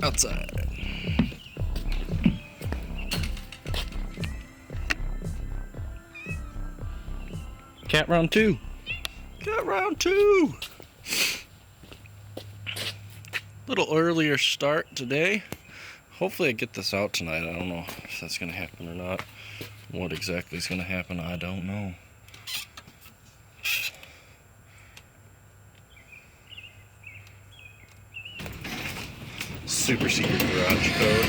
outside. Cat round two. Cat round two. Little earlier start today. Hopefully I get this out tonight. I don't know if that's going to happen or not. What exactly is going to happen, I don't know. Super secret garage code.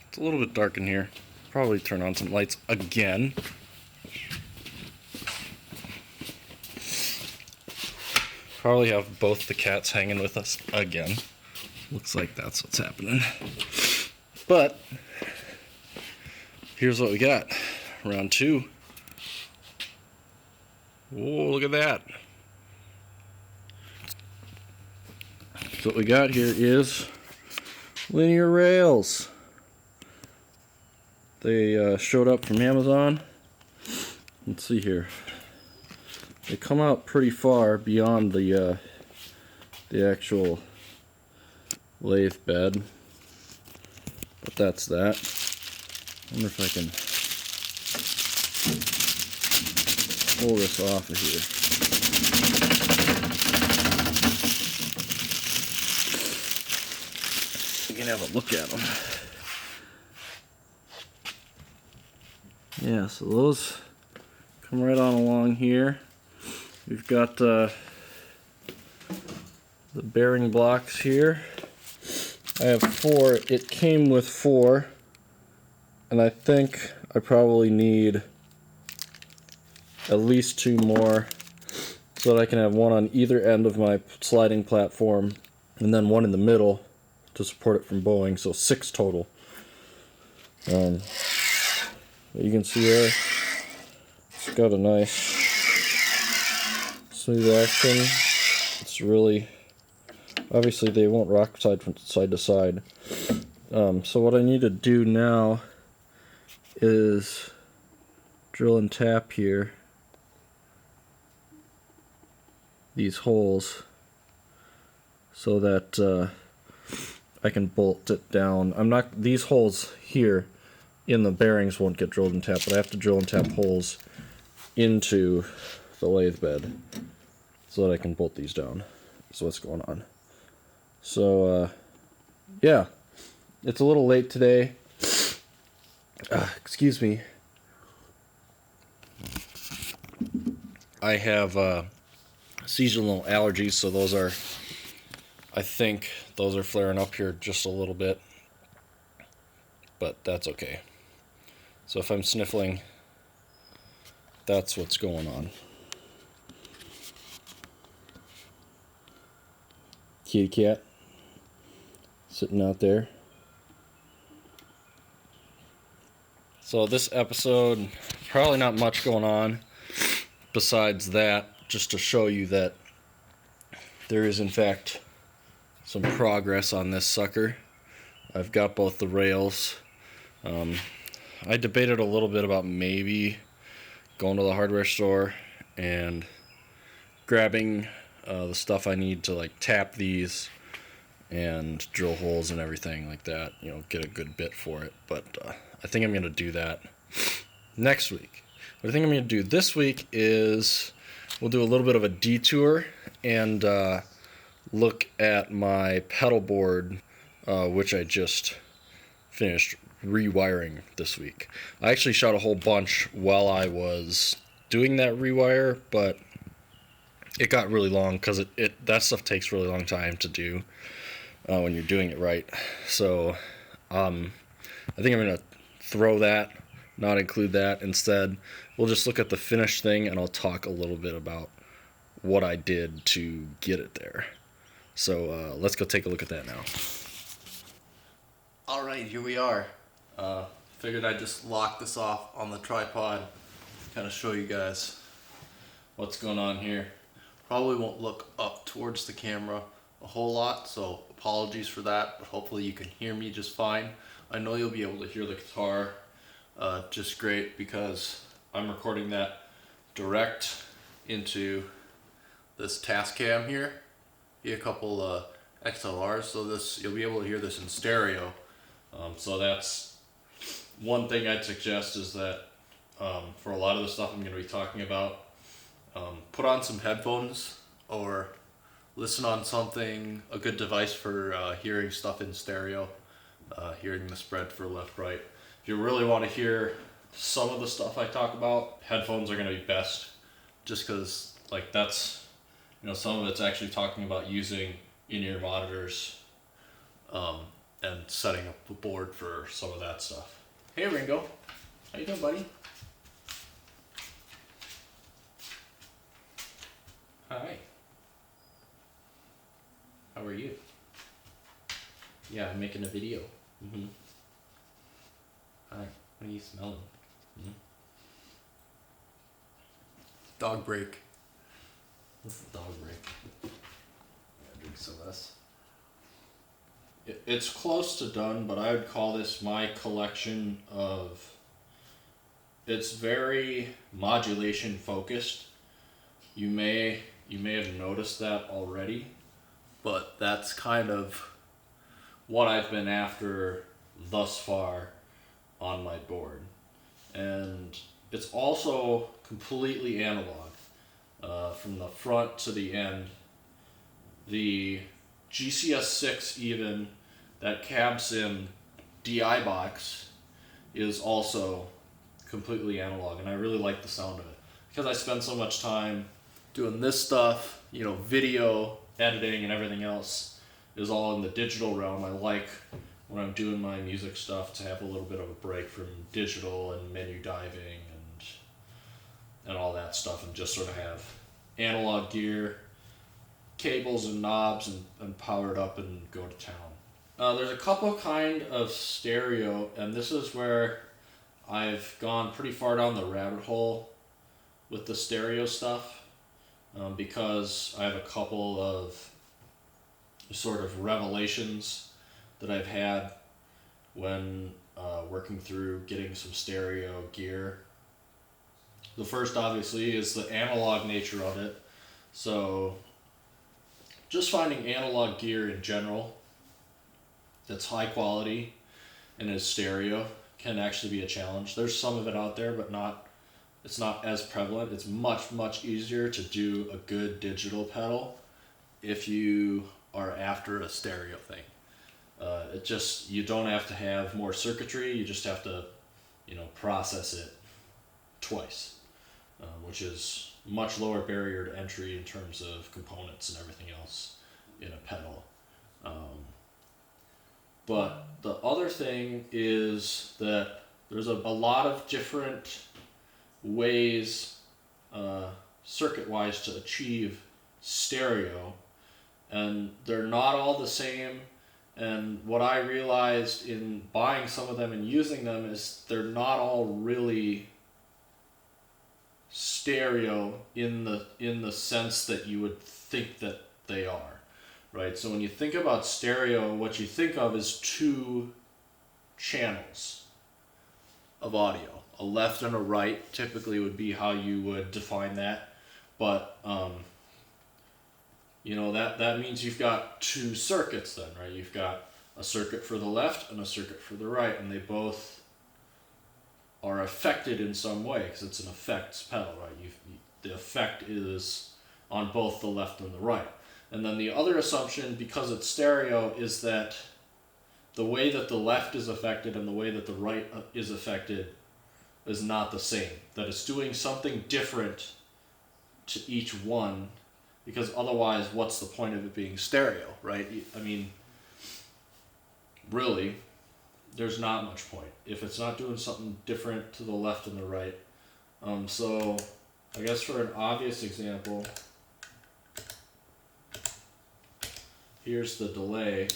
It's a little bit dark in here. Probably turn on some lights again. Probably have both the cats hanging with us again. Looks like that's what's happening. But here's what we got. Round two. Whoa, look at that. So what we got here is linear rails. They showed up from Amazon. Let's see here. They come out pretty far beyond the actual lathe bed, but that's that. I wonder if I can pull this off of here. You can have a look at them. Yeah, so those come right on along here. We've got the bearing blocks here. I have 4. It came with 4, and I think I probably need at least 2 more so that I can have one on either end of my sliding platform and then one in the middle to support it from bowing, so 6 total. You can see there, it's got a nice smooth action. It's really, obviously they won't rock from side to side. So what I need to do now is drill and tap here these holes so that I can bolt it down. These holes here in the bearings won't get drilled and tapped, but I have to drill and tap holes into the lathe bed so that I can bolt these down. That's what's going on. So yeah, it's a little late today. Excuse me. I have seasonal allergies, so I think those are flaring up here just a little bit, but that's okay. So if I'm sniffling, that's what's going on. Kitty cat sitting out there. So this episode, probably not much going on besides that, just to show you that there is in fact some progress on this sucker. I've got both the rails. I debated a little bit about maybe going to the hardware store and grabbing the stuff I need to like tap these and drill holes and everything like that, you know, get a good bit for it. But I think I'm going to do that next week. What I think I'm going to do this week is we'll do a little bit of a detour and look at my pedal board, which I just finished rewiring this week. I actually shot a whole bunch while I was doing that rewire, but it got really long because that stuff takes really long time to do when you're doing it right. So I think I'm going to throw that, not include that. Instead, we'll just look at the finished thing and I'll talk a little bit about what I did to get it there. So let's go take a look at that now. Alright, here we are. Figured I'd just lock this off on the tripod, kind of show you guys what's going on here. Probably won't look up towards the camera a whole lot, so apologies for that, but hopefully you can hear me just fine. I know you'll be able to hear the guitar just great because I'm recording that direct into this Tascam here. A couple XLRs, so you'll be able to hear this in stereo. So that's one thing I'd suggest is that for a lot of the stuff I'm going to be talking about, put on some headphones or listen on a good device for hearing stuff in stereo, hearing the spread for left, right. If you really want to hear some of the stuff I talk about, headphones are going to be best, just because that's, some of it's actually talking about using in-ear monitors and setting up a board for some of that stuff. Hey Ringo, how you doing, buddy? Hi. How are you? Yeah, I'm making a video. Mm-hmm. Hi. What are you smelling? Mm-hmm. Dog break. What's the dog break? Yeah, drink some of this. It's close to done, but I would call this my collection of. It's very modulation focused. You may have noticed that already, but that's kind of what I've been after thus far on my board. And it's also completely analog. From the front to the end. The GCS6 even, that cab sim DI box, is also completely analog, and I really like the sound of it. Because I spend so much time doing this stuff, video editing and everything else is all in the digital realm. I like when I'm doing my music stuff to have a little bit of a break from digital and menu diving and all that stuff, and just sort of have analog gear, cables and knobs, and power it up and go to town. There's a couple kind of stereo, and this is where I've gone pretty far down the rabbit hole with the stereo stuff, because I have a couple of sort of revelations that I've had when working through getting some stereo gear. The first, obviously, is the analog nature of it. So just finding analog gear in general that's high quality and is stereo can actually be a challenge. There's some of it out there, but it's not as prevalent. It's much, much easier to do a good digital pedal if you are after a stereo thing. You don't have to have more circuitry, you just have to, process it twice, which is much lower barrier to entry in terms of components and everything else in a pedal. But the other thing is that there's a lot of different ways, circuit-wise, to achieve stereo, and they're not all the same. And what I realized in buying some of them and using them is they're not all really stereo in the sense that you would think that they are, right? So when you think about stereo, what you think of is two channels of audio. A left and a right typically would be how you would define that, but that means you've got two circuits then, right? You've got a circuit for the left and a circuit for the right, and they both are affected in some way because it's an effects pedal, right? The effect is on both the left and the right. And then the other assumption, because it's stereo, is that the way that the left is affected and the way that the right is affected is not the same. That it's doing something different to each one, because otherwise what's the point of it being stereo, right? I mean, really, there's not much point if it's not doing something different to the left and the right. So I guess for an obvious example, here's the delay.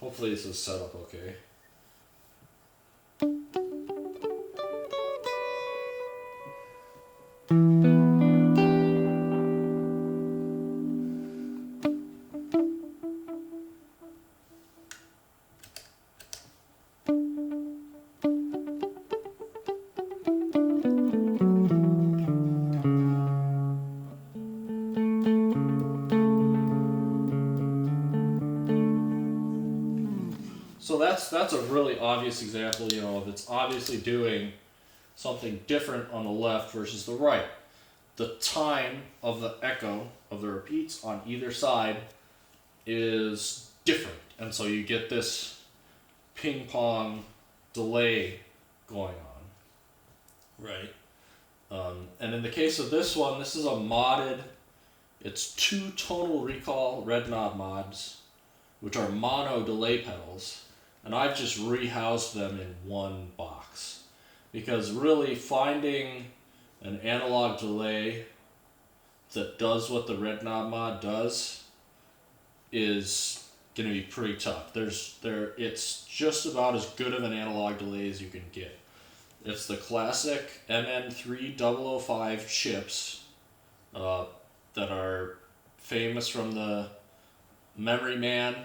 Hopefully this is set up okay. So that's a really obvious example, you know, that's obviously doing something different on the left versus the right. The time of the echo of the repeats on either side is different, and so you get this ping pong delay going on. Right. And in the case of this one, this is a modded, it's 2 tonal recall red knob mods, which are mono delay pedals, and I've just rehoused them in one box. Because really finding an analog delay that does what the red knob mod does is going to be pretty tough. It's just about as good of an analog delay as you can get. It's the classic MN3005 chips that are famous from the Memory Man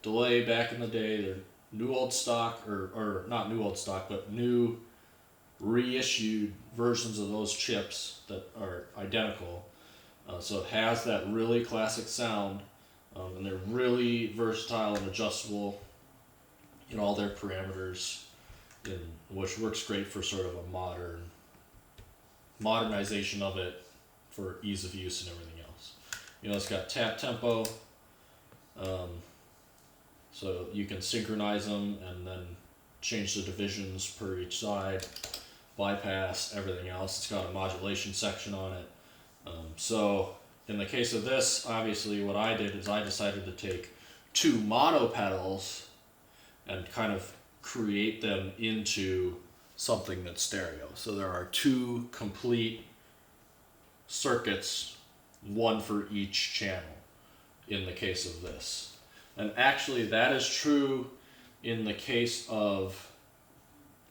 delay back in the day. They're new old stock, or not new old stock, but new reissued versions of those chips that are identical. So it has that really classic sound, and they're really versatile and adjustable in all their parameters, which works great for sort of a modernization of it for ease of use and everything else. You know, it's got tap tempo, so you can synchronize them and then change the divisions per each side, bypass everything else. It's got a modulation section on it. So in the case of this, obviously what I did is I decided to take 2 mono pedals and kind of create them into something that's stereo. So there are 2 complete circuits, one for each channel in the case of this. And actually that is true in the case of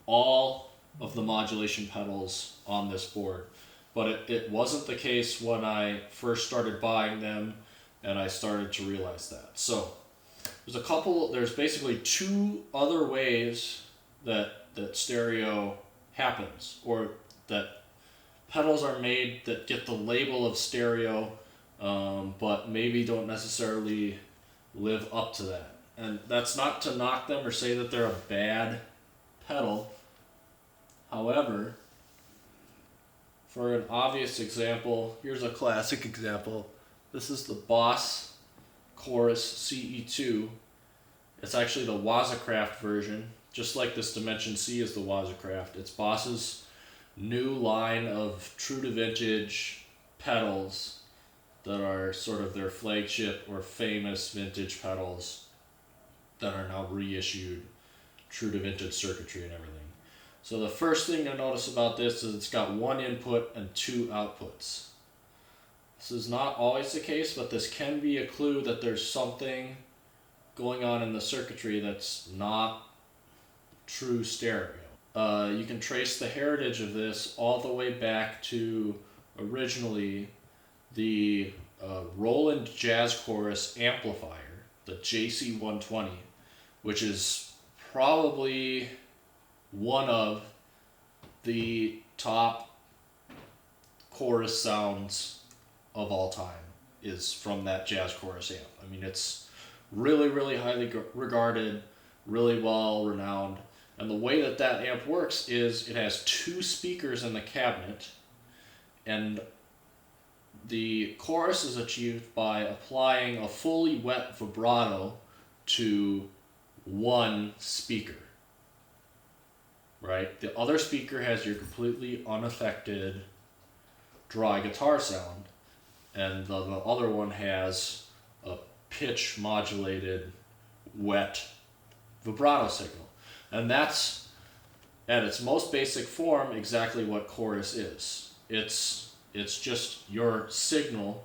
all of the modulation pedals on this board. But it wasn't the case when I first started buying them and I started to realize that. So there's basically 2 other ways that stereo happens, or that pedals are made that get the label of stereo, but maybe don't necessarily live up to that. And that's not to knock them or say that they're a bad pedal. However, for an obvious example, here's a classic example. This is the Boss Chorus CE2. It's actually the Wazacraft version, just like this Dimension C is the Wazacraft. It's Boss's new line of true to vintage pedals that are sort of their flagship or famous vintage pedals that are now reissued, true to vintage circuitry and everything. So the first thing to notice about this is it's got 1 input and 2 outputs. This is not always the case, but this can be a clue that there's something going on in the circuitry that's not true stereo. You can trace the heritage of this all the way back to originally the Roland Jazz Chorus amplifier, the JC120, which is probably one of the top chorus sounds of all time, is from that Jazz Chorus amp. I mean, it's really, really highly regarded, really well renowned. And the way that amp works is it has 2 speakers in the cabinet, and the chorus is achieved by applying a fully wet vibrato to one speaker. Right? The other speaker has your completely unaffected dry guitar sound, and the other one has a pitch modulated wet vibrato signal. And that's, at its most basic form, exactly what chorus is. It's just your signal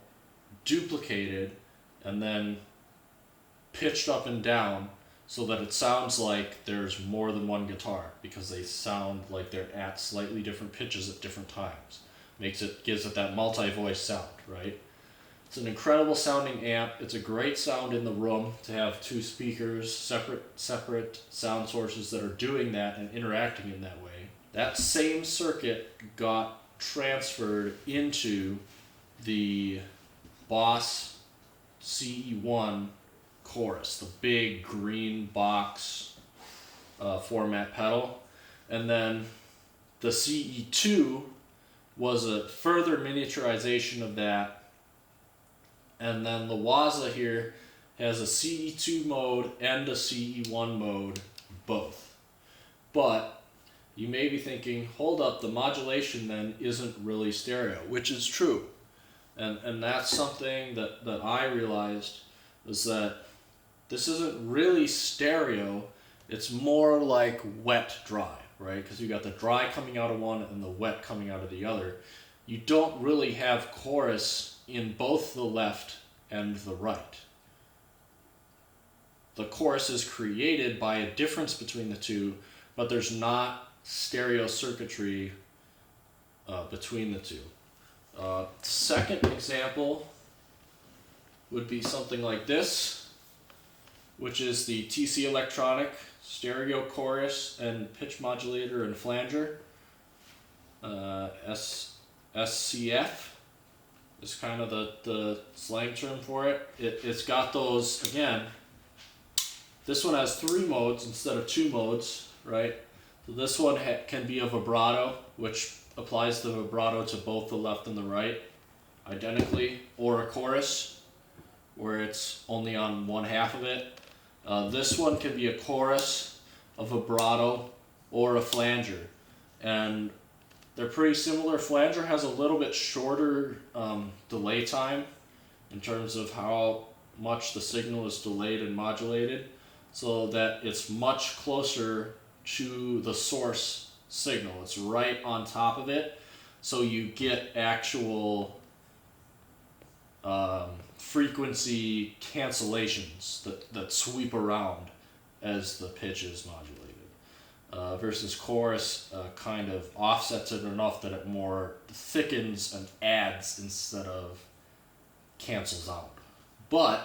duplicated and then pitched up and down so that it sounds like there's more than one guitar, because they sound like they're at slightly different pitches at different times. Gives it that multi-voice sound, right? It's an incredible sounding amp. It's a great sound in the room to have 2 speakers, separate sound sources that are doing that and interacting in that way. That same circuit got transferred into the Boss CE1 chorus, the big green box format pedal. And then the CE2 was a further miniaturization of that. And then the Waza here has a CE2 mode and a CE1 mode, both. But you may be thinking, hold up, the modulation then isn't really stereo, which is true. And that's something that I realized, is that this isn't really stereo, it's more like wet dry, right? Because you got the dry coming out of one and the wet coming out of the other. You don't really have chorus in both the left and the right. The chorus is created by a difference between the two, but there's not stereo circuitry between the two. Second example would be something like this, which is the TC Electronic stereo chorus and pitch modulator and flanger. SCF is kind of the slang term for it. It's got those, again, this one has 3 modes instead of 2 modes, right? So this one can be a vibrato, which applies the vibrato to both the left and the right identically, or a chorus, where it's only on one half of it. This one can be a chorus, a vibrato, or a flanger. And they're pretty similar. Flanger has a little bit shorter delay time in terms of how much the signal is delayed and modulated, so that it's much closer to the source signal. It's right on top of it, so you get actual frequency cancellations that sweep around as the pitch is modulated. Versus chorus kind of offsets it enough that it more thickens and adds instead of cancels out. But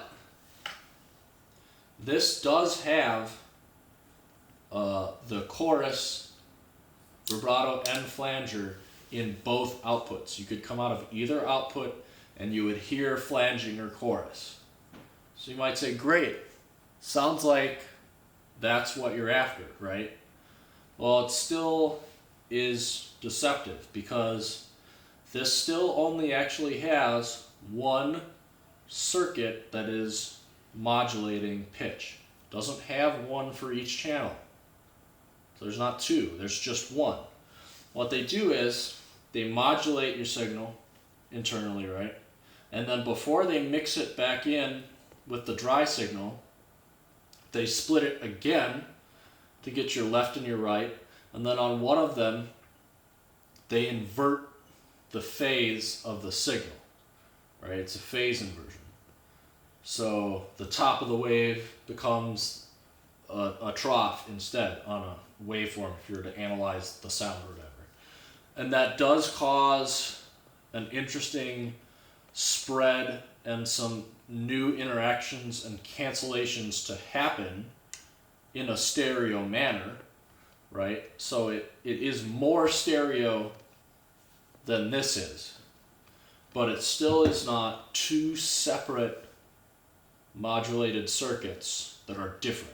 this does have the chorus, vibrato, and flanger in both outputs. You could come out of either output and you would hear flanging or chorus. So you might say, great, sounds like that's what you're after, right? Well, it still is deceptive, because this still only actually has one circuit that is modulating pitch. Doesn't have one for each channel. So there's not 2, there's just one. What they do is they modulate your signal internally, right? And then before they mix it back in with the dry signal, they split it again to get your left and your right. And then on one of them, they invert the phase of the signal, right? It's a phase inversion. So the top of the wave becomes a trough instead on a waveform, if you were to analyze the sound or whatever. And that does cause an interesting spread and some new interactions and cancellations to happen in a stereo manner, right? So it is more stereo than this is, but it still is not 2 separate modulated circuits that are different.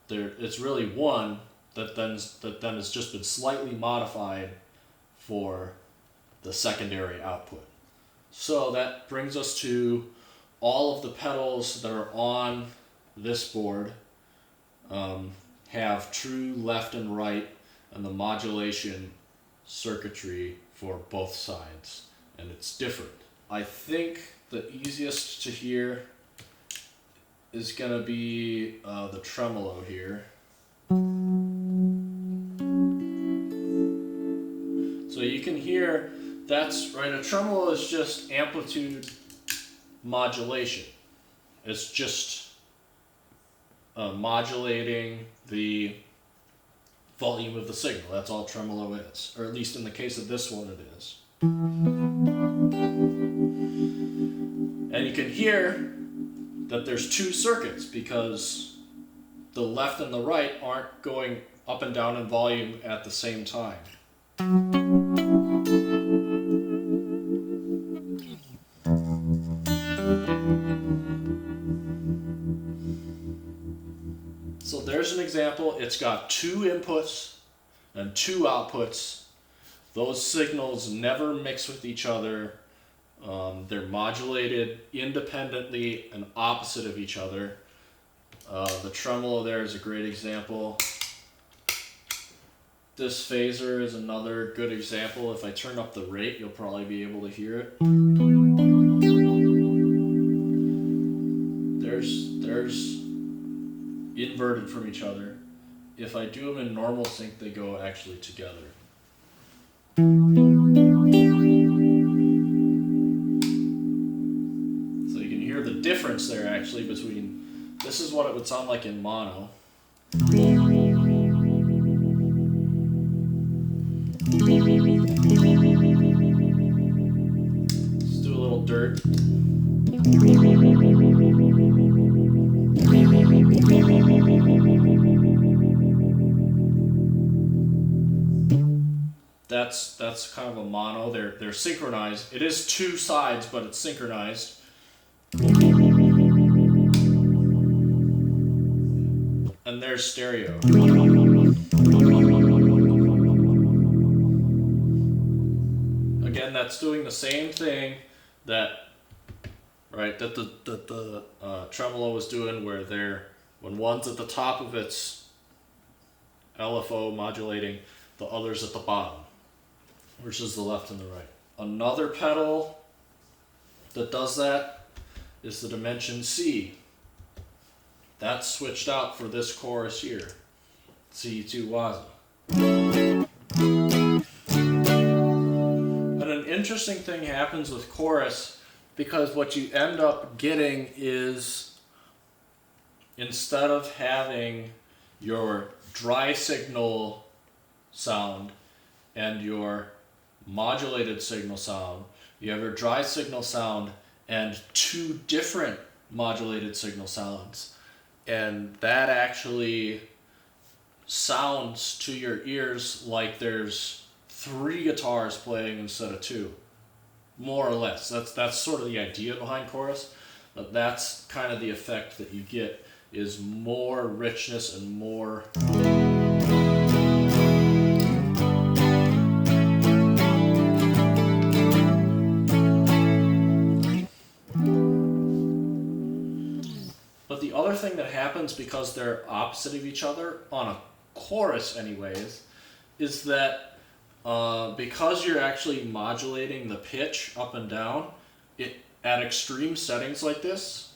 It's really one that then has just been slightly modified for the secondary output. So that brings us to all of the pedals that are on this board have true left and right and the modulation circuitry for both sides, and it's different. I think the easiest to hear is going to be the tremolo here. So you can hear, that's right, a tremolo is just amplitude modulation. It's just modulating the volume of the signal. That's all tremolo is, or at least in the case of this one it is. And you can hear that there's 2 circuits, because the left and the right aren't going up and down in volume at the same time. So there's an example. It's got 2 inputs and 2 outputs. Those signals never mix with each other. They're modulated independently and opposite of each other. The tremolo there is a great example. This phaser is another good example. If I turn up the rate, you'll probably be able to hear it. There's inverted from each other. If I do them in normal sync, they go actually together. So you can hear the difference there actually between, this is what it would sound like in mono. Let's do a little dirt. That's kind of a mono. They're synchronized. It is 2 sides, but it's synchronized. And there's stereo. Again, that's doing the same thing that the tremolo was doing, where when one's at the top of its LFO modulating, the other's at the bottom, versus the left and the right. Another pedal that does that is the dimension C. That's switched out for this chorus here, C2 Waza. And an interesting thing happens with chorus, because what you end up getting is, instead of having your dry signal sound and your modulated signal sound, you have your dry signal sound and 2 different modulated signal sounds, and that actually sounds to your ears like there's 3 guitars playing instead of 2, more or less. That's sort of the idea behind chorus, but that's kind of the effect that you get, is more richness and more. But the other thing that happens, because they're opposite of each other on a chorus anyways, is that because you're actually modulating the pitch up and down, at extreme settings like this,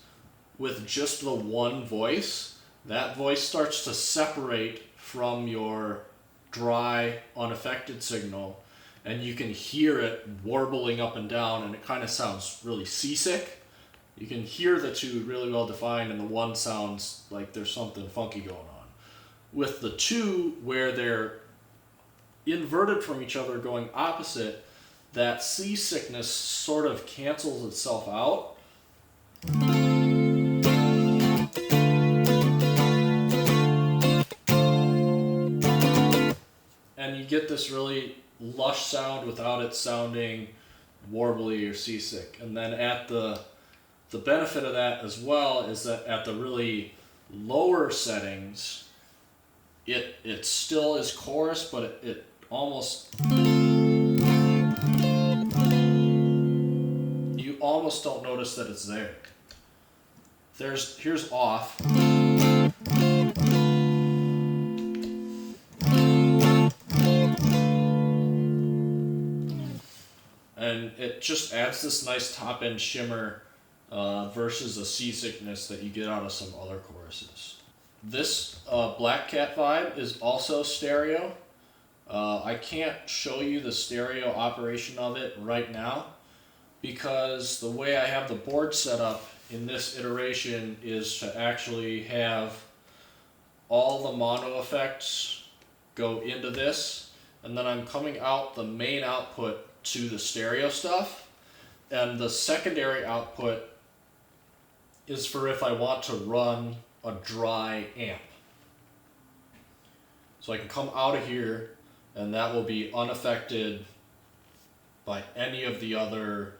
with just the one voice, that voice starts to separate from your dry, unaffected signal, and you can hear it warbling up and down, and it kind of sounds really seasick. You can hear the 2 really well defined, and the one sounds like there's something funky going on. With the 2, where they're inverted from each other going opposite, that seasickness sort of cancels itself out. And you get this really lush sound without it sounding warbly or seasick. And then at the benefit of that as well is that at the really lower settings, it still is chorus, but it almost, you almost don't notice that it's there. Here's off. And it just adds this nice top end shimmer versus a seasickness that you get out of some other choruses. This Black Cat vibe is also stereo. I can't show you the stereo operation of it right now, because the way I have the board set up in this iteration is to actually have all the mono effects go into this, and then I'm coming out the main output to the stereo stuff, and the secondary output is for if I want to run a dry amp. So I can come out of here, and that will be unaffected by any of the other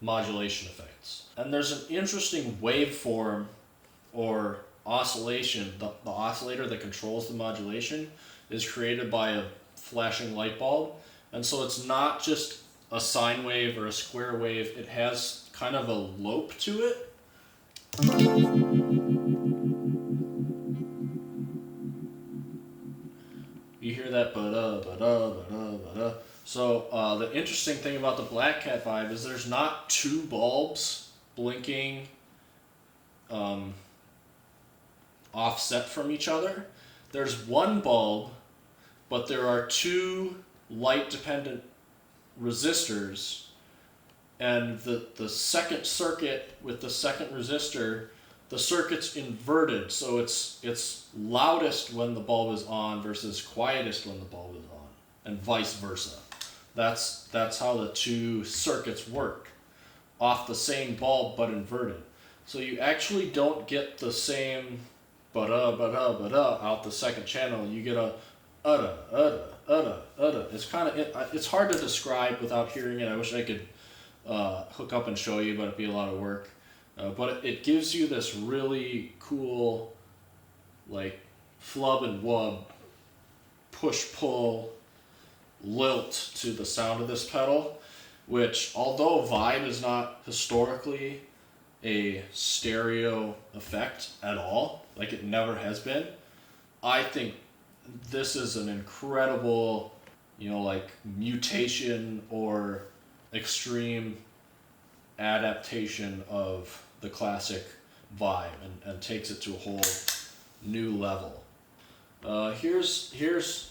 modulation effects. And there's an interesting waveform or oscillation, the oscillator that controls the modulation, is created by a flashing light bulb. And so it's not just a sine wave or a square wave, it has kind of a lope to it. You hear that ba-da, ba-da, ba-da, ba-da. So the interesting thing about the Black Cat vibe is there's not two bulbs blinking offset from each other. There's one bulb, but there are two light-dependent resistors, and the second circuit with the second resistor, the circuit's inverted, so it's loudest when the bulb is on versus quietest when the bulb is on, and vice versa. That's how the two circuits work, off the same bulb but inverted. So you actually don't get the same ba-da, ba-da, ba-da out the second channel. You get a udda, udda, udda, udda. It's kind of it's hard to describe without hearing it. I wish I could hook up and show you, but it'd be a lot of work. But it gives you this really cool, like, flub and wub, push-pull lilt to the sound of this pedal, which, although vibe is not historically a stereo effect at all, like it never has been, I think this is an incredible, like, mutation or extreme adaptation of the classic vibe and takes it to a whole new level. Here's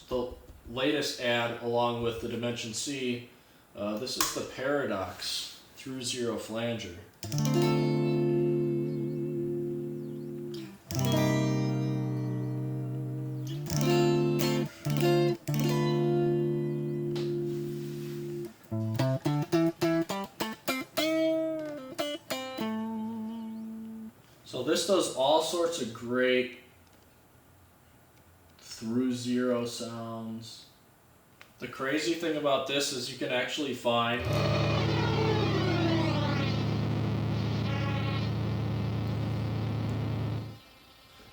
the latest ad along with the Dimension C. This is the Paradox through zero flanger. So this does all sorts of great through zero sounds. The crazy thing about this is you can actually find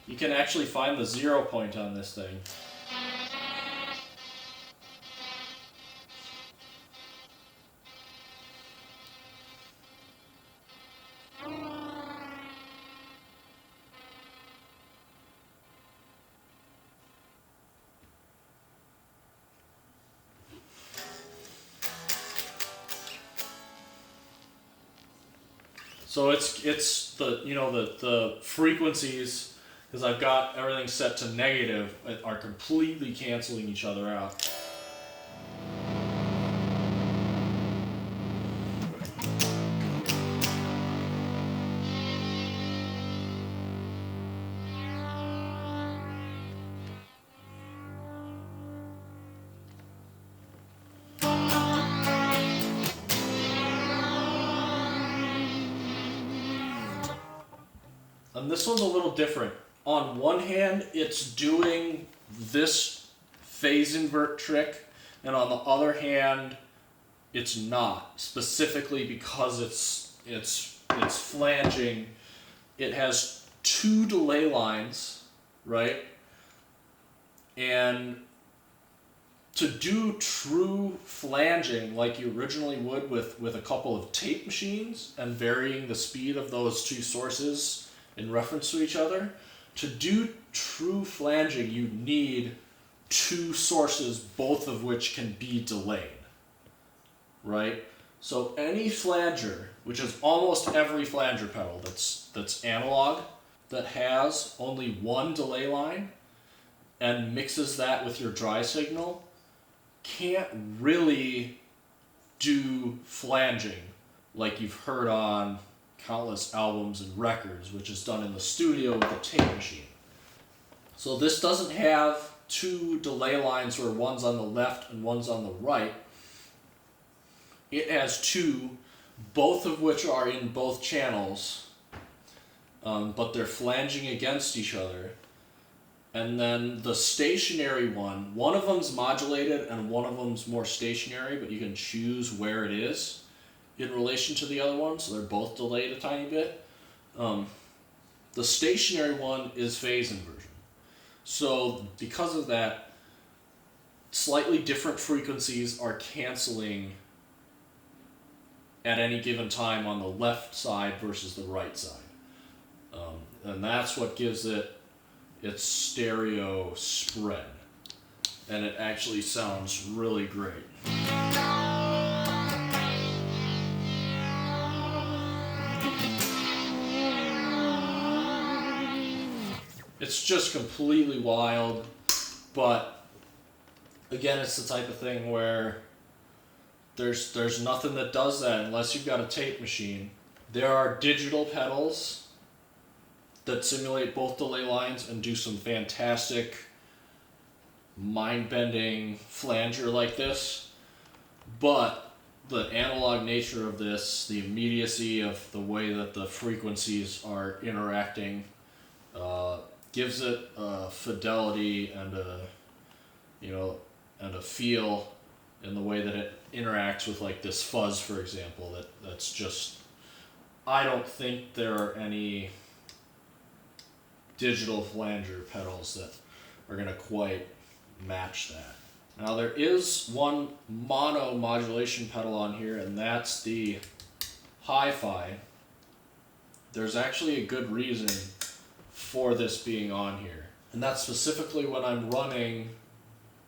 the 0 point on this thing. So it's the the frequencies, because I've got everything set to negative, are completely canceling each other out. And this one's a little different. On one hand, it's doing this phase invert trick, and on the other hand, it's not, specifically because it's flanging. It has two delay lines, right? And to do true flanging like you originally would with a couple of tape machines and varying the speed of those two sources in reference to each other, to do true flanging, you need two sources, both of which can be delayed, right? So any flanger, which is almost every flanger pedal that's analog, that has only one delay line and mixes that with your dry signal, can't really do flanging like you've heard on countless albums and records, which is done in the studio with a tape machine. So this doesn't have two delay lines where one's on the left and one's on the right. It has two, both of which are in both channels, but they're flanging against each other. And then the stationary one of them's modulated and one of them's more stationary, but you can choose where it is in relation to the other one, so they're both delayed a tiny bit. The stationary one is phase inversion. So because of that, slightly different frequencies are canceling at any given time on the left side versus the right side. And that's what gives it its stereo spread. And it actually sounds really great. It's just completely wild, but again, it's the type of thing where there's nothing that does that unless you've got a tape machine. There are digital pedals that simulate both delay lines and do some fantastic mind-bending flanger like this, but the analog nature of this, the immediacy of the way that the frequencies are interacting, gives it a fidelity and a feel in the way that it interacts with like this fuzz, for example. That's just, I don't think there are any digital flanger pedals that are going to quite match that. Now there is one mono modulation pedal on here, and that's the hi-fi. There's actually a good reason for this being on here, and that's specifically when I'm running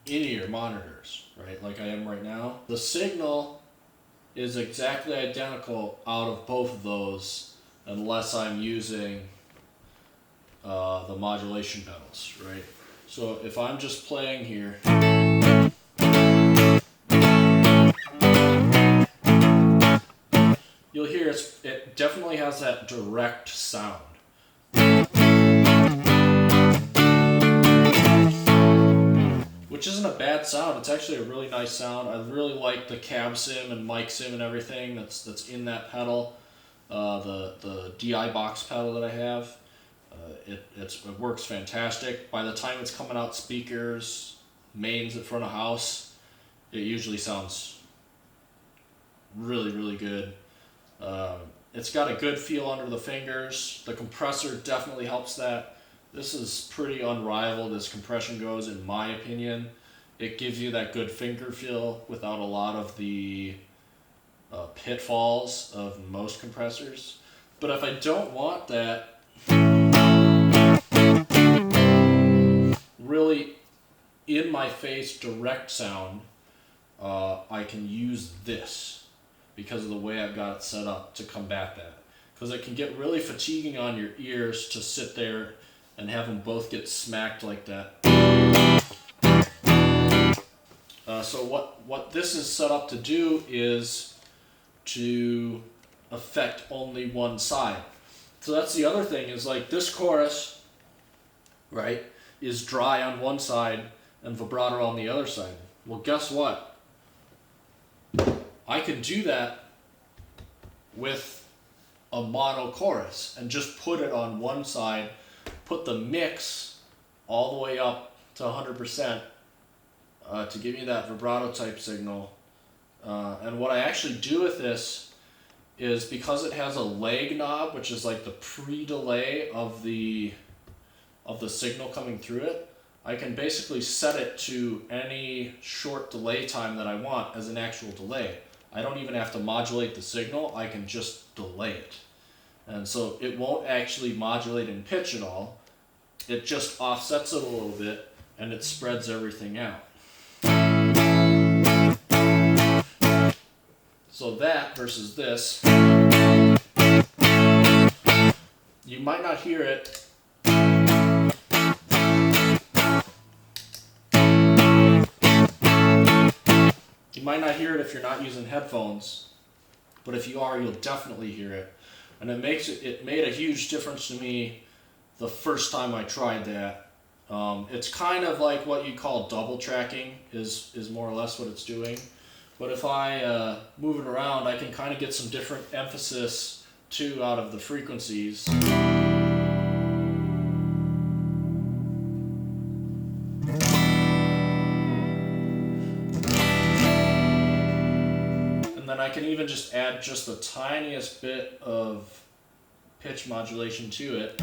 in-ear monitors, right, like I am right now. The signal is exactly identical out of both of those unless I'm using the modulation pedals, right? So if I'm just playing here, you'll hear it definitely has that direct sound. Which isn't a bad sound. It's actually a really nice sound. I really like the cab sim and mic sim and everything that's in that pedal. The DI box pedal that I have, it works fantastic. By the time it's coming out speakers, mains in front of house, it usually sounds really, really good. It's got a good feel under the fingers. The compressor definitely helps that. This is pretty unrivaled as compression goes, in my opinion. It gives you that good finger feel without a lot of the pitfalls of most compressors. But if I don't want that really in my face direct sound, I can use this because of the way I've got it set up to combat that. Because it can get really fatiguing on your ears to sit there and have them both get smacked like that. So what this is set up to do is to affect only one side. So that's the other thing, is like this chorus, right, is dry on one side and vibrato on the other side. Well, guess what? I can do that with a mono chorus and just put it on one side, put the mix all the way up to 100% to give me that vibrato type signal. And what I actually do with this is, because it has a lag knob, which is like the pre-delay of the signal coming through it, I can basically set it to any short delay time that I want as an actual delay. I don't even have to modulate the signal, I can just delay it. And so it won't actually modulate in pitch at all. It just offsets it a little bit and it spreads everything out. So that versus this, you might not hear it. You might not hear it if you're not using headphones, but if you are, you'll definitely hear it. And it made a huge difference to me the first time I tried that. It's kind of like what you call double tracking is more or less what it's doing. But if I move it around, I can kind of get some different emphasis too out of the frequencies. And then I can even just add just the tiniest bit of pitch modulation to it.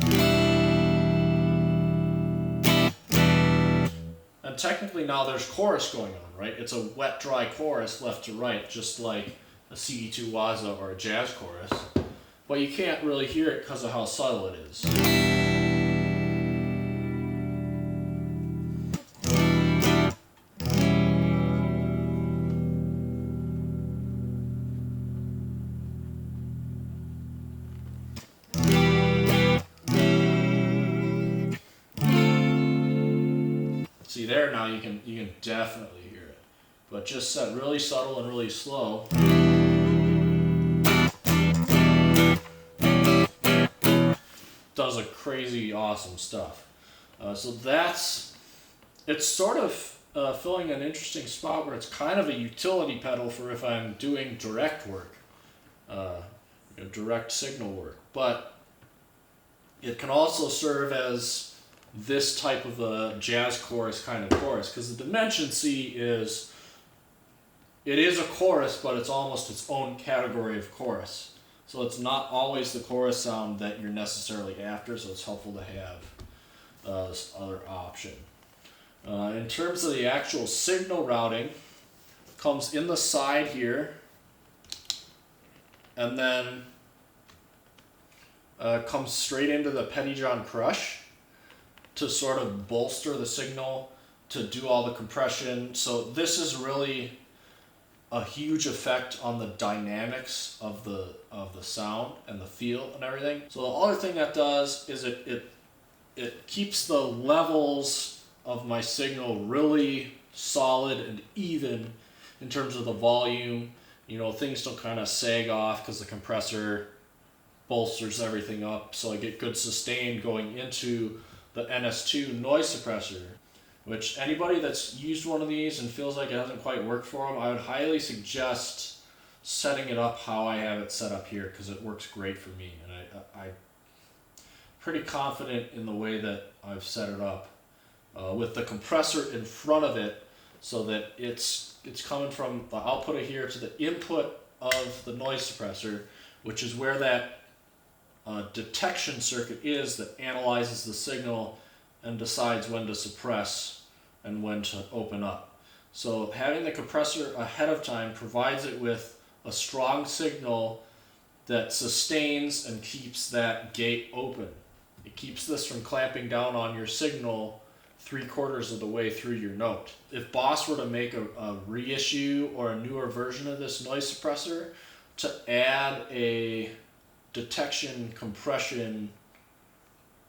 And technically now there's chorus going on, right? It's a wet, dry chorus left to right, just like a CD2 Waza or a jazz chorus. But you can't really hear it because of how subtle it is. See there now you can definitely hear it. But just set really subtle and really slow. Does a crazy awesome stuff. So it's sort of filling an interesting spot where it's kind of a utility pedal for if I'm doing direct work, direct signal work. But it can also serve as this type of a jazz chorus kind of chorus, because the Dimension C is a chorus, but it's almost its own category of chorus. So it's not always the chorus sound that you're necessarily after, so it's helpful to have this other option. In terms of the actual signal routing, it comes in the side here, and then comes straight into the Pettyjohn Crush to sort of bolster the signal, to do all the compression. So this is really a huge effect on the dynamics of the sound and the feel and everything. So the other thing that does is it keeps the levels of my signal really solid and even in terms of the volume. You know, things don't kind of sag off because the compressor bolsters everything up, so I get good sustain going into the NS2 noise suppressor, which anybody that's used one of these and feels like it hasn't quite worked for them, I would highly suggest setting it up how I have it set up here, because it works great for me, and I'm pretty confident in the way that I've set it up with the compressor in front of it, so that it's coming from the output of here to the input of the noise suppressor, which is where that detection circuit is that analyzes the signal and decides when to suppress and when to open up. So having the compressor ahead of time provides it with a strong signal that sustains and keeps that gate open. It keeps this from clamping down on your signal 3/4 of the way through your note. If Boss were to make a reissue or a newer version of this noise suppressor, to add a detection compression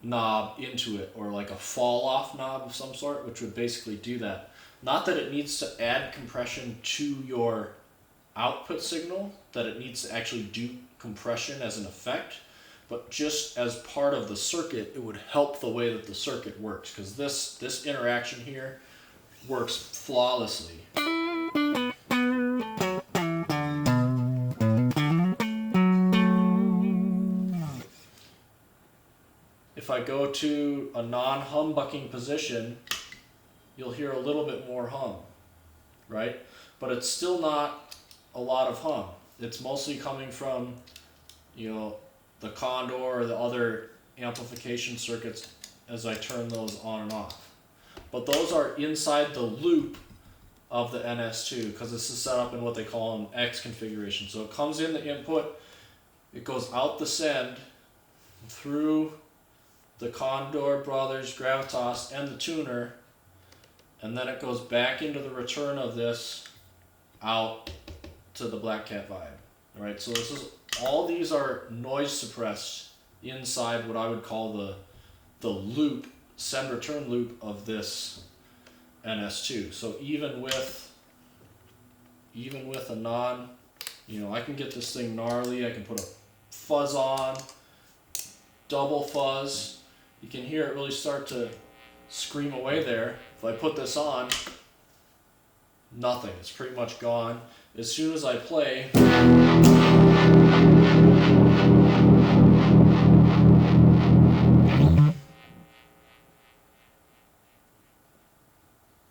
knob into it, or like a fall off knob of some sort, which would basically do that. Not that it needs to add compression to your output signal, that it needs to actually do compression as an effect, but just as part of the circuit, it would help the way that the circuit works, because this interaction here works flawlessly. If I go to a non-humbucking position, you'll hear a little bit more hum, right? But it's still not a lot of hum. It's mostly coming from, the Condor or the other amplification circuits as I turn those on and off. But those are inside the loop of the NS2, because this is set up in what they call an X configuration. So it comes in the input, it goes out the send through the Condor Brothers Gravitas and the tuner, and then it goes back into the return of this out to the Black Cat Vibe. All right, so all these are noise suppressed inside what I would call the loop, send return loop of this NS2. So even with a non, I can get this thing gnarly. I can put a fuzz on, double fuzz. You can hear it really start to scream away there. If I put this on, nothing. It's pretty much gone. As soon as I play,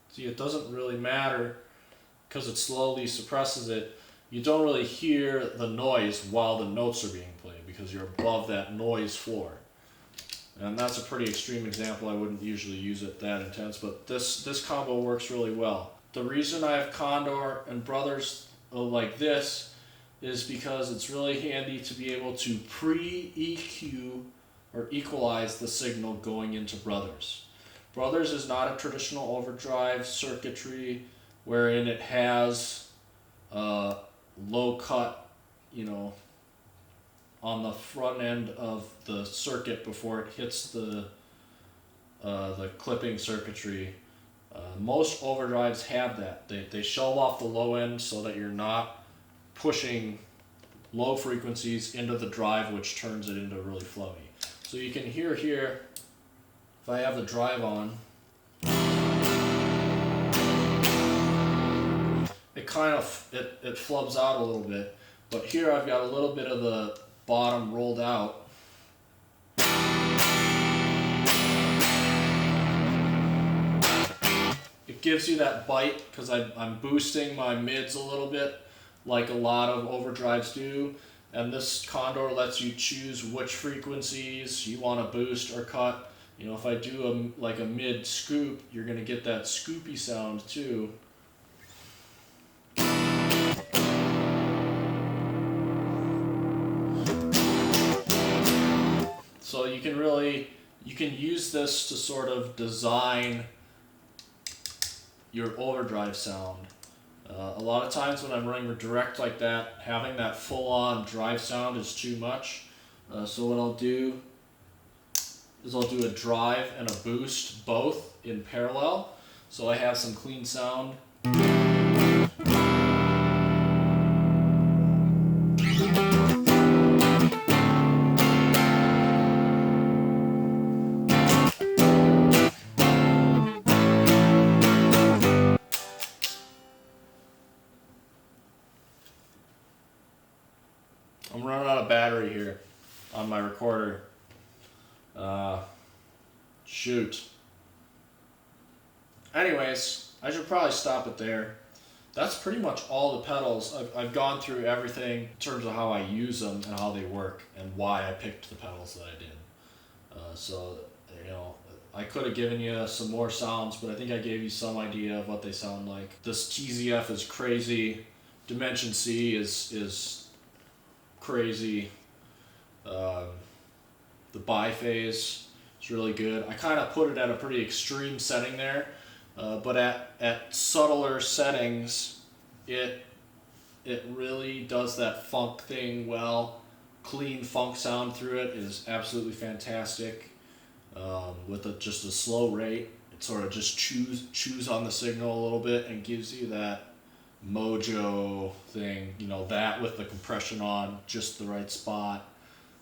see, it doesn't really matter because it slowly suppresses it. You don't really hear the noise while the notes are being played, because you're above that noise floor. And that's a pretty extreme example. I wouldn't usually use it that intense, but this combo works really well. The reason I have Condor and Brothers like this is because it's really handy to be able to pre-EQ or equalize the signal going into Brothers. Brothers is not a traditional overdrive circuitry wherein it has low cut, on the front end of the circuit before it hits the clipping circuitry. Most overdrives have that. They shove off the low end so that you're not pushing low frequencies into the drive, which turns it into really flowy. So you can hear here, if I have the drive on, it kind of it flubs out a little bit, but here I've got a little bit of the bottom rolled out. It gives you that bite because I'm boosting my mids a little bit like a lot of overdrives do, and this Condor lets you choose which frequencies you want to boost or cut. If I do a mid scoop, you're going to get that scoopy sound too. So you can use this to sort of design your overdrive sound. A lot of times when I'm running direct like that, having that full-on drive sound is too much. So what I'll do is I'll do a drive and a boost both in parallel, so I have some clean sound. I'm running out of battery here on my recorder. Shoot. Anyways, I should probably stop it there. That's pretty much all the pedals. I've gone through everything in terms of how I use them and how they work and why I picked the pedals that I did. So, I could have given you some more sounds, but I think I gave you some idea of what they sound like. This TZF is crazy. Dimension C is crazy. The biphase is really good. I kind of put it at a pretty extreme setting there, but at subtler settings, it really does that funk thing well. Clean funk sound through it is absolutely fantastic. With just a slow rate, it sort of just chews on the signal a little bit and gives you that mojo thing, that with the compression on just the right spot,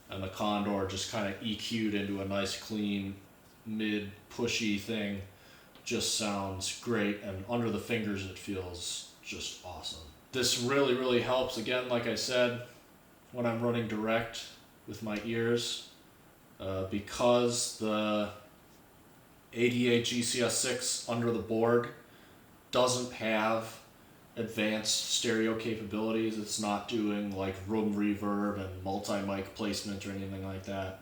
and the Condor just kind of EQ'd into a nice clean mid pushy thing. Just sounds great, and under the fingers it feels just awesome. This really helps, again, like I said, when I'm running direct with my ears, because the ADA GCS6 under the board doesn't have advanced stereo capabilities. It's not doing like room reverb and multi-mic placement or anything like that.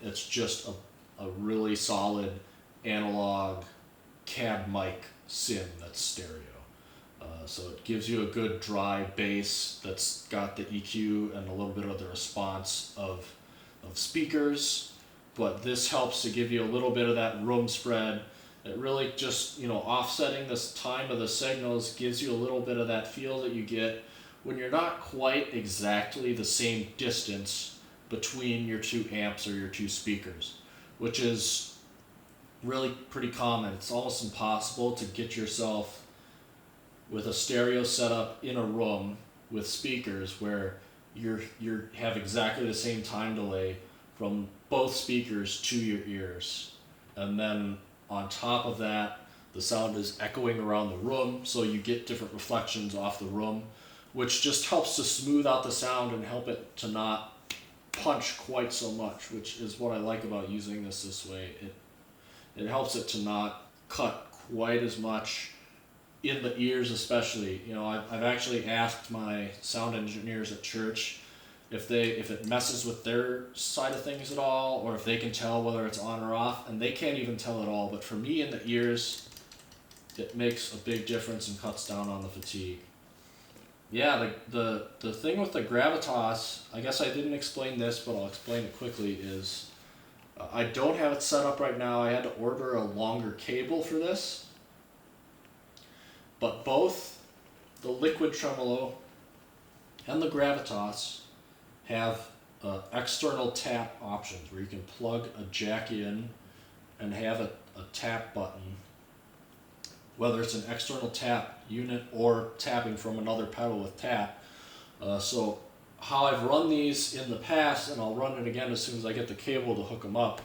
It's just a really solid analog cab mic sim that's stereo. So it gives you a good dry bass that's got the EQ and a little bit of the response of speakers, but this helps to give you a little bit of that room spread. It really just, offsetting this time of the signals gives you a little bit of that feel that you get when you're not quite exactly the same distance between your two amps or your two speakers, which is really pretty common. It's almost impossible to get yourself with a stereo setup in a room with speakers where you have exactly the same time delay from both speakers to your ears. And then on top of that, the sound is echoing around the room, so you get different reflections off the room, which just helps to smooth out the sound and help it to not punch quite so much, which is what I like about using this way. It helps it to not cut quite as much in the ears, especially. I've actually asked my sound engineers at church if it messes with their side of things at all, or if they can tell whether it's on or off, and they can't even tell at all. But for me in the ears, it makes a big difference and cuts down on the fatigue. Yeah, the thing with the gravitas, I guess I didn't explain this, but I'll explain it quickly, is I don't have it set up right now. I had to order a longer cable for this. But both the liquid tremolo and the gravitas have external tap options where you can plug a jack in and have a tap button, whether it's an external tap unit or tapping from another pedal with tap. So how I've run these in the past, and I'll run it again as soon as I get the cable to hook them up,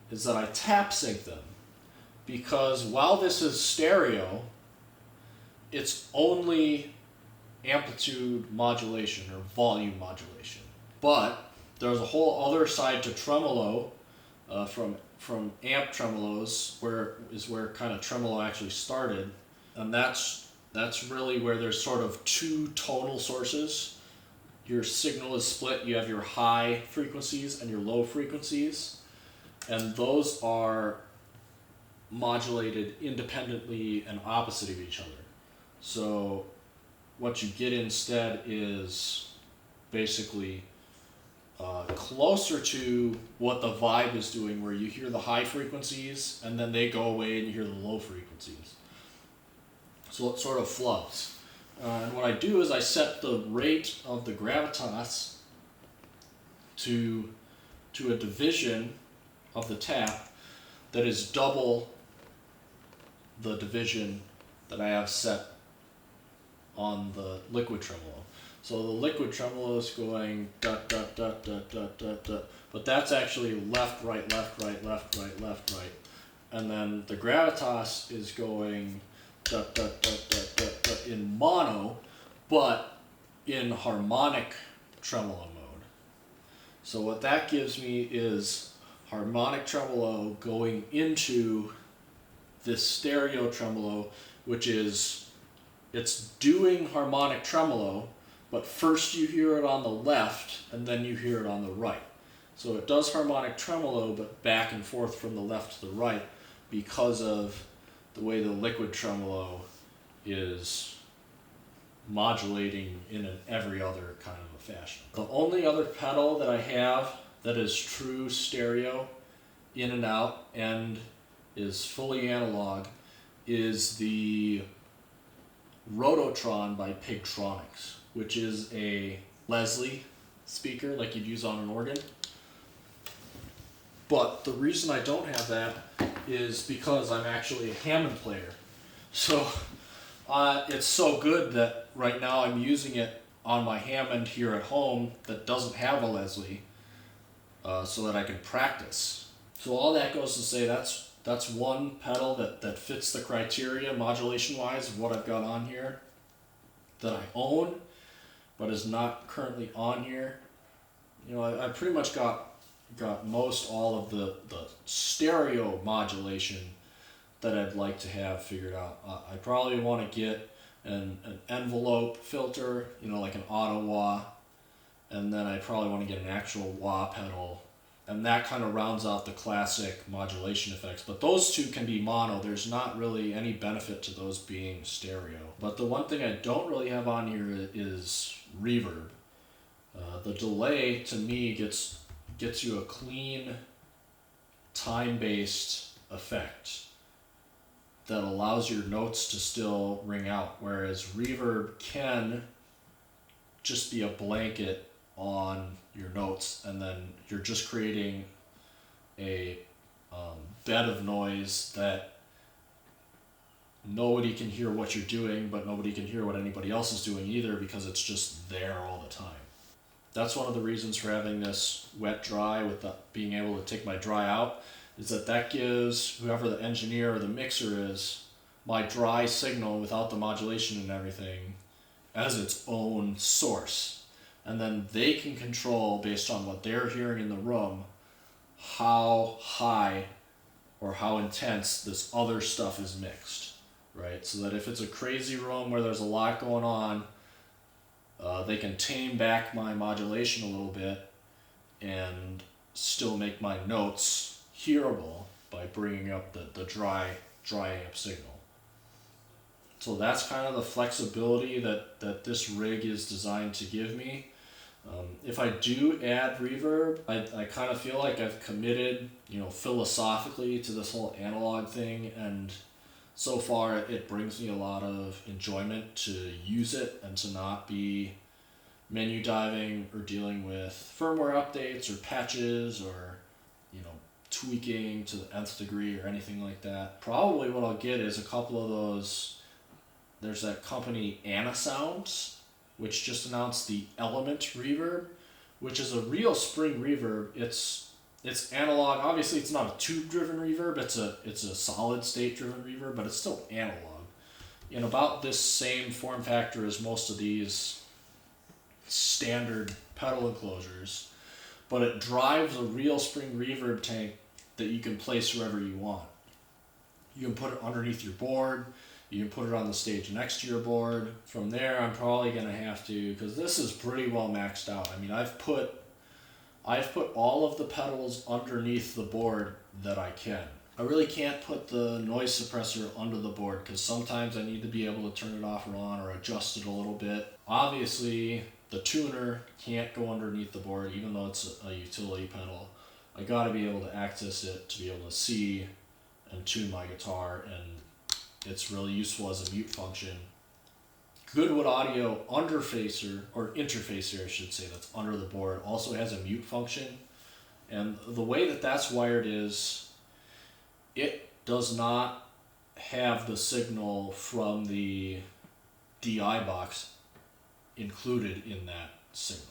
is that I tap sync them. Because while this is stereo, it's only amplitude modulation or volume modulation. But there's a whole other side to tremolo, from amp tremolos, where kind of tremolo actually started, and that's really where there's sort of two tonal sources. Your signal is split. You have your high frequencies and your low frequencies, and those are modulated independently and opposite of each other. So what you get instead is basically closer to what the vibe is doing, where you hear the high frequencies and then they go away and you hear the low frequencies. So it sort of flubs. And what I do is I set the rate of the gravitas to a division of the tap that is double the division that I have set on the liquid tremolo. So the liquid tremolo is going dot dot dot dot dot dot dot, but that's actually left right left right left right left right, and then the gravitas is going dot dot dot dot dot dot in mono, but in harmonic tremolo mode. So what that gives me is harmonic tremolo going into this stereo tremolo, which is, it's doing harmonic tremolo, but first you hear it on the left and then you hear it on the right. So it does harmonic tremolo, but back and forth from the left to the right because of the way the liquid tremolo is modulating in an every other kind of a fashion. The only other pedal that I have that is true stereo in and out and is fully analog is the Rototron by Pigtronics, which is a Leslie speaker like you'd use on an organ. But the reason I don't have that is because I'm actually a Hammond player. So it's so good that right now I'm using it on my Hammond here at home that doesn't have a Leslie, so that I can practice. So all that goes to say that's one pedal that fits the criteria modulation-wise of what I've got on here that I own, but is not currently on here. You know, I pretty much got most all of the stereo modulation that I'd like to have figured out. I probably want to get an envelope filter, you know, like an auto wah, and then I probably want to get an actual wah pedal, and that kind of rounds out the classic modulation effects. But those two can be mono. There's not really any benefit to those being stereo. But the one thing I don't really have on here is reverb. The delay to me gets you a clean, time-based effect that allows your notes to still ring out, whereas reverb can just be a blanket on your notes, and then you're just creating a bed of noise that nobody can hear what you're doing, but nobody can hear what anybody else is doing either, because it's just there all the time. That's one of the reasons for having this wet dry with being able to take my dry out, is that gives whoever the engineer or the mixer is my dry signal without the modulation and everything as its own source. And then they can control, based on what they're hearing in the room, how high or how intense this other stuff is mixed, right? So that if it's a crazy room where there's a lot going on, They can tame back my modulation a little bit and still make my notes hearable by bringing up the dry amp signal. So that's kind of the flexibility that this rig is designed to give me. If I do add reverb, I kind of feel like I've committed, philosophically to this whole analog thing, and so far it brings me a lot of enjoyment to use it and to not be menu diving or dealing with firmware updates or patches or tweaking to the nth degree or anything like that. Probably what I'll get is a couple of those. There's that company Anasounds, which just announced the Element reverb, which is a real spring reverb. It's analog. Obviously it's not a tube driven reverb, it's a solid state driven reverb, but it's still analog in about this same form factor as most of these standard pedal enclosures, but it drives a real spring reverb tank that you can place wherever you want. You can put it underneath your board, you can put it on the stage next to your board. From there I'm probably going to have to, because this is pretty well maxed out. I mean, I've put all of the pedals underneath the board that I can. I really can't put the noise suppressor under the board because sometimes I need to be able to turn it off or on or adjust it a little bit. Obviously, the tuner can't go underneath the board, even though it's a utility pedal. I got to be able to access it to be able to see and tune my guitar, and it's really useful as a mute function. Goodwood Audio interfacer, I should say, that's under the board, also has a mute function. And the way that that's wired is it does not have the signal from the DI box included in that signal.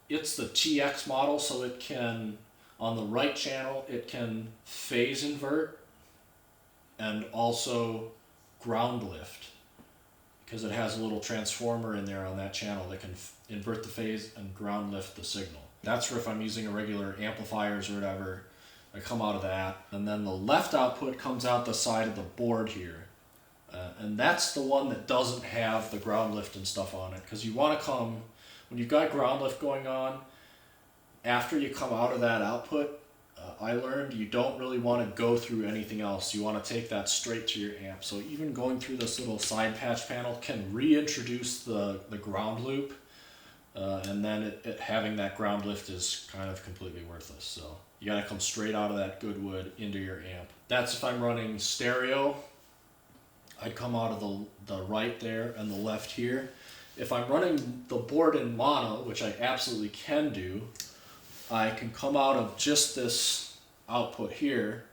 It's the TX model, so it can, on the right channel, it can phase invert and also ground lift, because it has a little transformer in there on that channel that can invert the phase and ground lift the signal. That's for if I'm using a regular amplifiers or whatever. I come out of that, and then the left output comes out the side of the board here. And that's the one that doesn't have the ground lift and stuff on it, because you want to come, when you've got ground lift going on, after you come out of that output, I learned you don't really want to go through anything else. You want to take that straight to your amp. So even going through this little side patch panel can reintroduce the ground loop, and then it having that ground lift is kind of completely worthless. So you got to come straight out of that Goodwood into your amp. That's if I'm running stereo. I'd come out of the right there and the left here. If I'm running the board in mono, which I absolutely can do, I can come out of just this output here,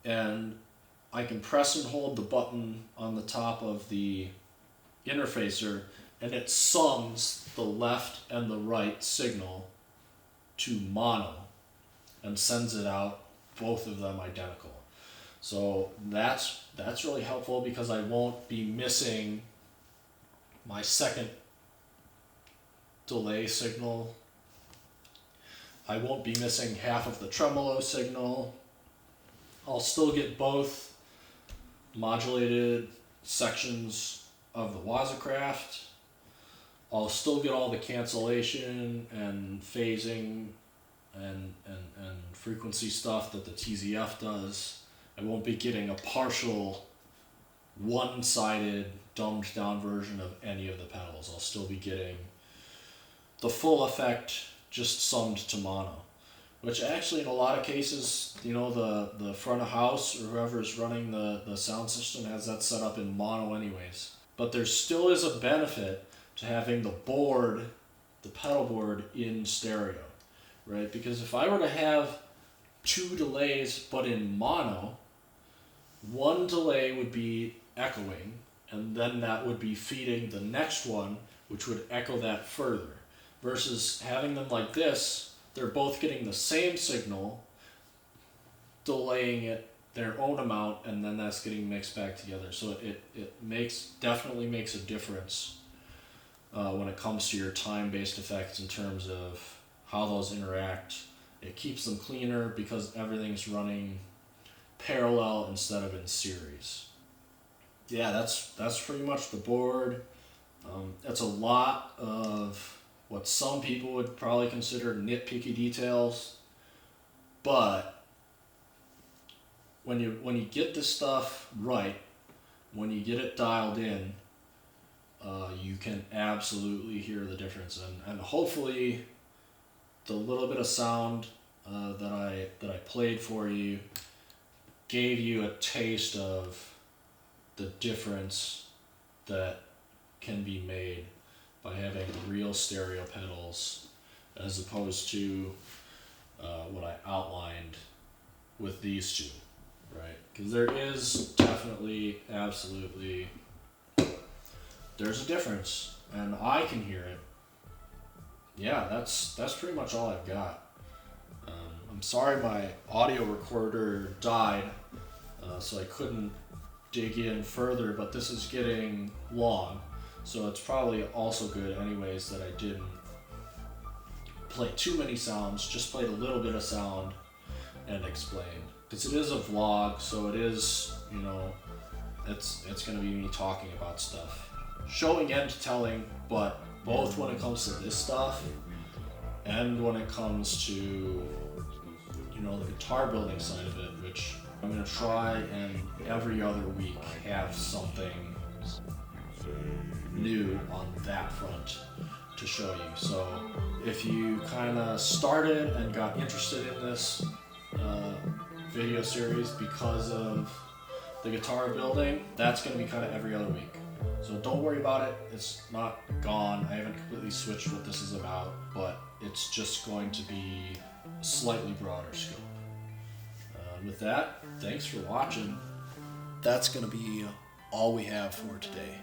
and I can press and hold the button on the top of the interfacer, and it sums the left and the right signal to mono and sends it out, both of them identical. So that's really helpful, because I won't be missing my second delay signal. I won't be missing half of the tremolo signal. I'll still get both modulated sections of the Wazacraft. I'll still get all the cancellation and phasing and frequency stuff that the TZF does. I won't be getting a partial, one-sided, dumbed-down version of any of the pedals. I'll still be getting the full effect, just summed to mono, which actually in a lot of cases, the front of house or whoever's running the sound system has that set up in mono anyways. But there still is a benefit to having the board, the pedal board, in stereo, right? Because if I were to have two delays but in mono, one delay would be echoing, and then that would be feeding the next one, which would echo that further. Versus having them like this, they're both getting the same signal, delaying it their own amount, and then that's getting mixed back together. So it definitely makes a difference when it comes to your time-based effects in terms of how those interact. It keeps them cleaner because everything's running parallel instead of in series. Yeah, that's pretty much the board. That's a lot of what some people would probably consider nitpicky details, but when you get this stuff right, when you get it dialed in, you can absolutely hear the difference, and hopefully the little bit of sound that I played for you gave you a taste of the difference that can be made by having real stereo pedals as opposed to what I outlined with these two, right? Because there is definitely, absolutely, there's a difference, and I can hear it. Yeah, that's pretty much all I've got. I'm sorry my audio recorder died, so I couldn't dig in further, but this is getting long, so it's probably also good anyways that I didn't play too many sounds, just played a little bit of sound and explained. Because it is a vlog, so it is, it's going to be me talking about stuff. Showing and telling, but both when it comes to this stuff and when it comes to, the guitar building side of it, which I'm going to try and every other week have something new on that front to show you. So if you kind of started and got interested in this video series because of the guitar building, that's going to be kind of every other week. So don't worry about it, it's not gone. I haven't completely switched what this is about, but it's just going to be a slightly broader scope. With that, thanks for watching. That's going to be all we have for today.